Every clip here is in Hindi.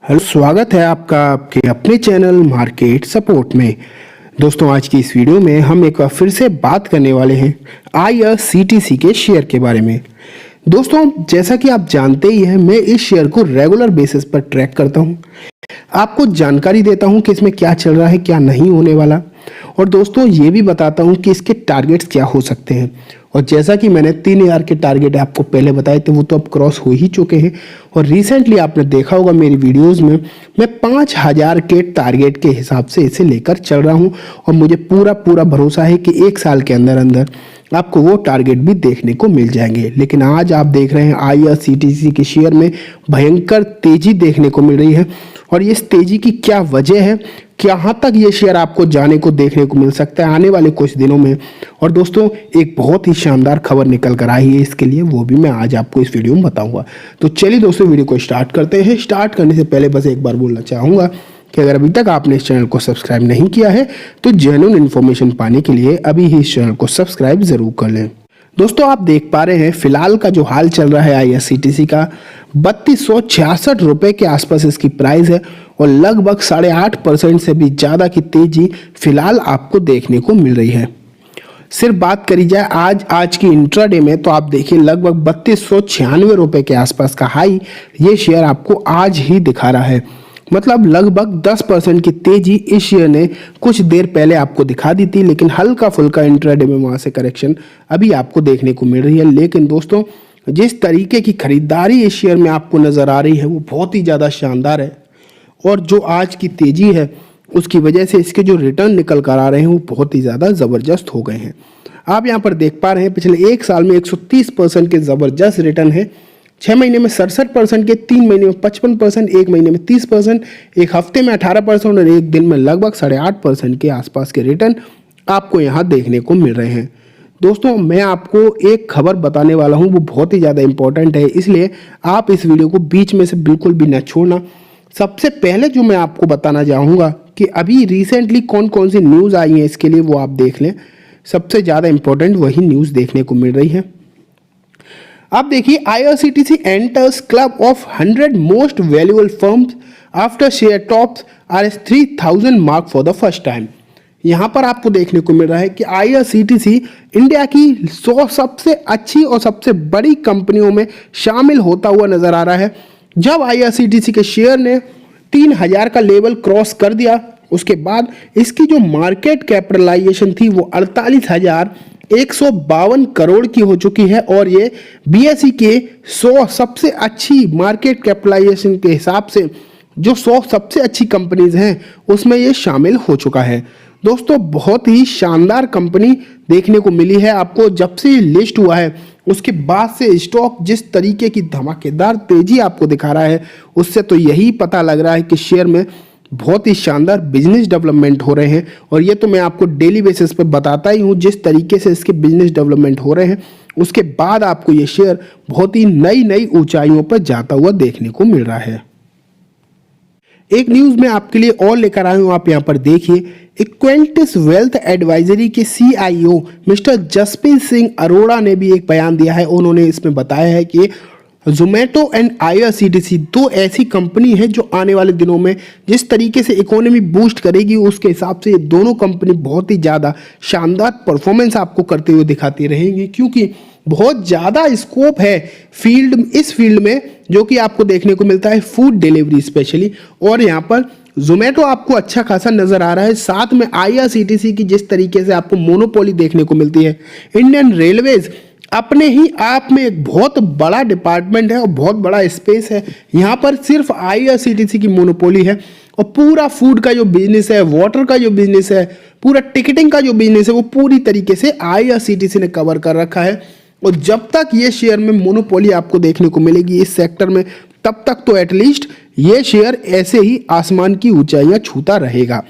हेलो, स्वागत है आपका आपके अपने चैनल मार्केट सपोर्ट में। दोस्तों, आज की इस वीडियो में हम एक बार फिर से बात करने वाले हैं IRCTC के शेयर के बारे में। दोस्तों, जैसा कि आप जानते ही हैं, मैं इस शेयर को रेगुलर बेसिस पर ट्रैक करता हूं, आपको जानकारी देता हूं कि इसमें क्या चल रहा है, क्या नहीं होने वाला, और दोस्तों ये भी बताता हूं कि इसके टारगेट्स क्या हो सकते हैं। और जैसा कि मैंने 3000 के टारगेट आपको पहले बताए थे, वो तो अब क्रॉस हो ही चुके हैं। और रिसेंटली आपने देखा होगा मेरी वीडियोस में, मैं 5000 के टारगेट के हिसाब से इसे लेकर चल रहा हूं, और मुझे पूरा भरोसा है कि 1 साल के अंदर अंदर आपको वो टारगेट भी देखने को मिल जाएंगे। लेकिन आज आप देख रहे हैं IRCTC के शेयर में भयंकर तेजी देखने को मिल रही है, और इस तेजी की क्या वजह है, कहाँ तक ये शेयर आपको जाने को देखने को मिल सकता है आने वाले कुछ दिनों में। और दोस्तों, एक बहुत ही शानदार खबर निकल कर आई है इसके लिए, वो भी मैं आज आपको इस वीडियो में बताऊंगा। तो चलिए दोस्तों, वीडियो को स्टार्ट करते हैं। स्टार्ट करने से पहले बस एक बार बोलना चाहूँगा कि अगर अभी तक आपने इस चैनल को सब्सक्राइब नहीं किया है तो जेन्युइन इन्फॉर्मेशन पाने के लिए अभी ही इस चैनल को सब्सक्राइब जरूर कर लें। दोस्तों, आप देख पा रहे हैं फिलहाल का जो हाल चल रहा है IRCTC का, 3266 रुपए के आसपास इसकी प्राइस है, और लगभग 8.5% से भी ज़्यादा की तेजी फिलहाल आपको देखने को मिल रही है। सिर्फ बात करी जाए आज की इंट्राडे में, तो आप देखिए लगभग 3296 रुपए के आसपास का हाई ये शेयर आपको आज ही दिखा रहा है। मतलब लगभग 10% की तेजी इस शेयर ने कुछ देर पहले आपको दिखा दी थी, लेकिन हल्का फुल्का इंट्राडे में वहां से करेक्शन अभी आपको देखने को मिल रही है। लेकिन दोस्तों, जिस तरीके की खरीदारी इस शेयर में आपको नजर आ रही है वो बहुत ही ज़्यादा शानदार है, और जो आज की तेजी है उसकी वजह से इसके जो रिटर्न निकल कर आ रहे हैं वो बहुत ही ज़्यादा ज़बरदस्त हो गए हैं। आप यहाँ पर देख पा रहे हैं पिछले 1 साल में 130% के ज़बरदस्त रिटर्न है। 6 महीने में 67% के, 3 महीने में 55%, 1 महीने में 30%, एक हफ्ते में 18% और एक दिन में लगभग 8.5% के आसपास के रिटर्न आपको यहाँ देखने को मिल रहे हैं। दोस्तों, मैं आपको एक खबर बताने वाला हूँ, वो बहुत ही ज़्यादा इंपॉर्टेंट है, इसलिए आप इस वीडियो को बीच में से बिल्कुल भी न छोड़ना। सबसे पहले जो मैं आपको बताना चाहूँगा कि अभी रिसेंटली कौन कौन सी न्यूज़ आई हैं इसके लिए वो आप देख लें। सबसे ज़्यादा इंपॉर्टेंट वही न्यूज़ देखने को मिल रही है। आप देखिए, IRCTC enters club of 100 most valuable firms after share tops RS3000 mark for the first time. यहाँ पर आपको देखने को मिल रहा है कि IRCTC इंडिया की 100 सबसे अच्छी और सबसे बड़ी कंपनियों में शामिल होता हुआ नजर आ रहा है। जब IRCTC के शेयर ने 3000 का लेवल क्रॉस कर दिया, उसके बाद इसकी जो मार्केट कैपिटलाइजेशन थी वो 48,152 करोड़ की हो चुकी है, और ये BSE के 100 सबसे अच्छी मार्केट कैपिटलाइजेशन के हिसाब से जो 100 सबसे अच्छी कंपनीज हैं उसमें ये शामिल हो चुका है। दोस्तों, बहुत ही शानदार कंपनी देखने को मिली है आपको। जब से ये लिस्ट हुआ है उसके बाद से स्टॉक जिस तरीके की धमाकेदार तेजी आपको दिखा रहा है, उससे तो यही पता लग रहा है कि शेयर में बहुत ही शानदार बिजनेस डेवलपमेंट हो रहे हैं। और ये तो मैं आपको डेली बेसिस पे बताता ही हूँ, जिस तरीके से इसके बिजनेस डेवलपमेंट हो रहे हैं उसके बाद आपको ये शेयर बहुत ही नई ऊंचाइयों पर जाता हुआ देखने को मिल रहा है। एक न्यूज में आपके लिए और लेकर आया हूं, आप यहां पर देखिए। इक्वेंटिस वेल्थ एडवाइजरी के CIO मिस्टर जसप्रीत सिंह अरोड़ा ने भी एक बयान दिया है। उन्होंने इसमें बताया है कि जोमेटो एंड IRCTC 2 ऐसी कंपनी है जो आने वाले दिनों में जिस तरीके से इकोनॉमी बूस्ट करेगी, उसके हिसाब से ये दोनों कंपनी बहुत ही ज़्यादा शानदार परफॉर्मेंस आपको करते हुए दिखाती रहेंगी, क्योंकि बहुत ज़्यादा स्कोप है इस फील्ड में जो कि आपको देखने को मिलता है फूड डिलीवरी स्पेशली। और यहाँ पर जोमेटो आपको अच्छा खासा नजर आ रहा है। साथ में IRCTC की जिस तरीके से आपको मोनोपोली देखने को मिलती है, इंडियन रेलवेज अपने ही आप में एक बहुत बड़ा डिपार्टमेंट है और बहुत बड़ा स्पेस है। यहाँ पर सिर्फ IRCTC की मोनोपोली है, और पूरा फूड का जो बिजनेस है, वाटर का जो बिजनेस है, पूरा टिकटिंग का जो बिजनेस है, वो पूरी तरीके से IRCTC ने कवर कर रखा है। और जब तक ये शेयर में मोनोपोली आपको देखने को मिलेगी इस सेक्टर में, तब तक तो एटलीस्ट ये शेयर ऐसे ही आसमान की ऊंचाइयां छूता रहेगा।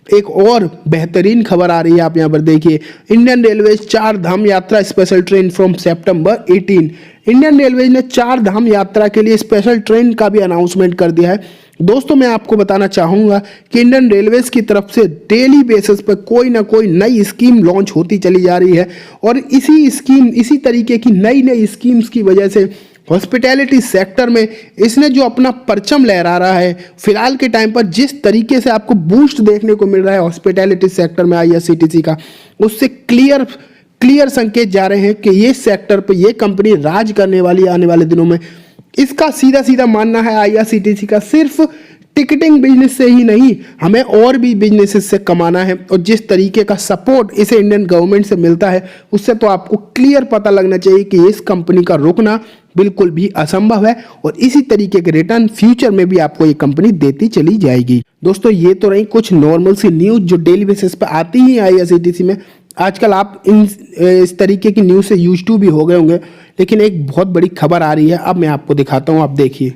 एक और बेहतरीन खबर आ रही है, आप यहाँ पर देखिए। इंडियन रेलवेज 4 धाम यात्रा special train from September 18। Indian railways ने 4 धाम यात्रा के लिए स्पेशल ट्रेन का भी अनाउंसमेंट कर दिया है। दोस्तों, मैं आपको बताना चाहूँगा कि इंडियन रेलवेज की तरफ से डेली बेसिस पर कोई ना कोई नई स्कीम लॉन्च होती चली जा रही है, और इसी तरीके की नई स्कीम्स की वजह से हॉस्पिटैलिटी सेक्टर में इसने जो अपना परचम लहरा रहा है फिलहाल के टाइम पर, जिस तरीके से आपको बूस्ट देखने को मिल रहा है हॉस्पिटैलिटी सेक्टर में आईआरसीटीसी का, उससे क्लियर संकेत जा रहे हैं कि ये सेक्टर पे ये कंपनी राज करने वाली है आने वाले दिनों में। इसका सीधा सीधा मानना है आईआरसीटीसी का, सिर्फ टिकटिंग बिजनेस से ही नहीं, हमें और भी बिजनेसेस से कमाना है। और जिस तरीके का सपोर्ट इसे इंडियन गवर्नमेंट से मिलता है उससे तो आपको क्लियर पता लगना चाहिए कि इस कंपनी का रुकना बिल्कुल भी असंभव है और इसी तरीके के रिटर्न फ्यूचर में भी आपको ये कंपनी देती चली जाएगी। दोस्तों ये तो रही कुछ नॉर्मल सी न्यूज जो डेली बेसिस पर आती ही आईआरसीटीसी में। आजकल आप इस तरीके की न्यूज़ से यूज टू भी हो गए होंगे, लेकिन एक बहुत बड़ी खबर आ रही है, अब मैं आपको दिखाता हूँ। आप देखिए,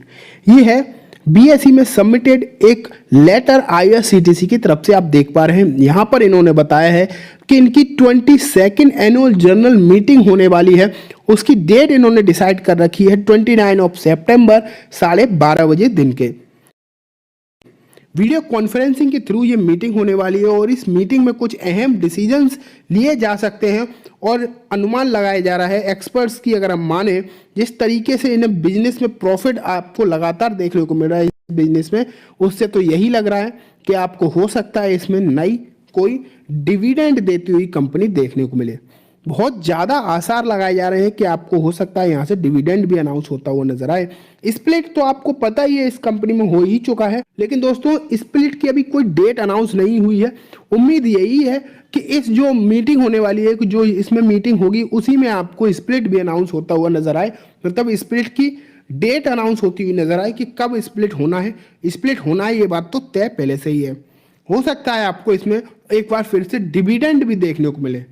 ये है बीएसई में सबमिटेड एक लेटर आईआरसीटीसी की तरफ से। आप देख पा रहे हैं यहाँ पर इन्होंने बताया है कि इनकी 22nd एनुअल जनरल मीटिंग होने वाली है। उसकी डेट इन्होंने डिसाइड कर रखी है 29 सितंबर 12:30 बजे दिन के। वीडियो कॉन्फ्रेंसिंग के थ्रू ये मीटिंग होने वाली है और इस मीटिंग में कुछ अहम डिसीजंस लिए जा सकते हैं और अनुमान लगाया जा रहा है एक्सपर्ट्स की, अगर हम माने जिस तरीके से इन्हें बिजनेस में प्रॉफिट आपको लगातार देखने को मिल रहा है इस बिजनेस में, उससे तो यही लग रहा है कि आपको हो सकता है इसमें नई कोई डिविडेंड देती हुई कंपनी देखने को मिले। बहुत ज़्यादा आसार लगाए जा रहे हैं कि आपको हो सकता है यहाँ से डिविडेंड भी अनाउंस होता हुआ नजर आए। स्प्लिट तो आपको पता ही है इस कंपनी में हो ही चुका है, लेकिन दोस्तों स्प्लिट की अभी कोई डेट अनाउंस नहीं हुई है। उम्मीद यही है कि इस जो मीटिंग होने वाली है, जो इसमें मीटिंग होगी उसी में आपको स्प्लिट भी अनाउंस होता हुआ नजर आए, मतलब स्प्लिट की डेट अनाउंस होती हुई नजर आए कि कब स्प्लिट होना है। स्प्लिट होना है ये बात तो तय पहले से ही है। हो सकता है आपको इसमें एक बार फिर से डिविडेंड भी देखने को मिले।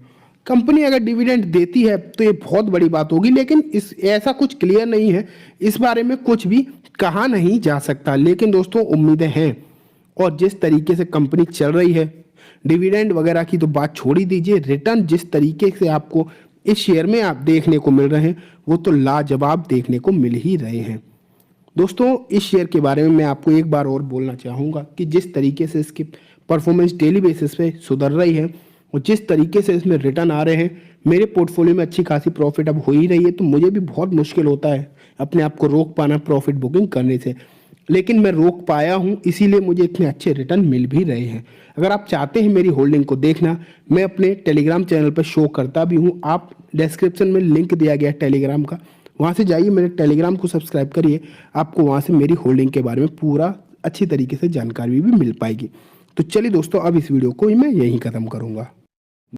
कंपनी अगर डिविडेंड देती है तो ये बहुत बड़ी बात होगी, लेकिन ऐसा कुछ क्लियर नहीं है, इस बारे में कुछ भी कहा नहीं जा सकता। लेकिन दोस्तों उम्मीदें हैं, और जिस तरीके से कंपनी चल रही है, डिविडेंड वगैरह की तो बात छोड़ ही दीजिए, रिटर्न जिस तरीके से आपको इस शेयर में आप देखने को मिल रहे हैं वो तो लाजवाब देखने को मिल ही रहे हैं। दोस्तों इस शेयर के बारे में मैं आपको एक बार और बोलना चाहूँगा कि जिस तरीके से इसकी परफॉर्मेंस डेली बेसिस पे सुधर रही है और जिस तरीके से इसमें रिटर्न आ रहे हैं, मेरे पोर्टफोलियो में अच्छी खासी प्रॉफिट अब हो ही रही है, तो मुझे भी बहुत मुश्किल होता है अपने आप को रोक पाना प्रॉफिट बुकिंग करने से, लेकिन मैं रोक पाया हूं, इसीलिए मुझे इतने अच्छे रिटर्न मिल भी रहे हैं। अगर आप चाहते हैं मेरी होल्डिंग को देखना, मैं अपने टेलीग्राम चैनल पर शो करता भी हूँ। आप डिस्क्रिप्शन में लिंक दिया गया है टेलीग्राम का, वहाँ से जाइए, मेरे टेलीग्राम को सब्सक्राइब करिए, आपको वहाँ से मेरी होल्डिंग के बारे में पूरा अच्छी तरीके से जानकारी भी मिल पाएगी। तो चलिए दोस्तों, अब इस वीडियो को मैं यहीं ख़त्म करूँगा।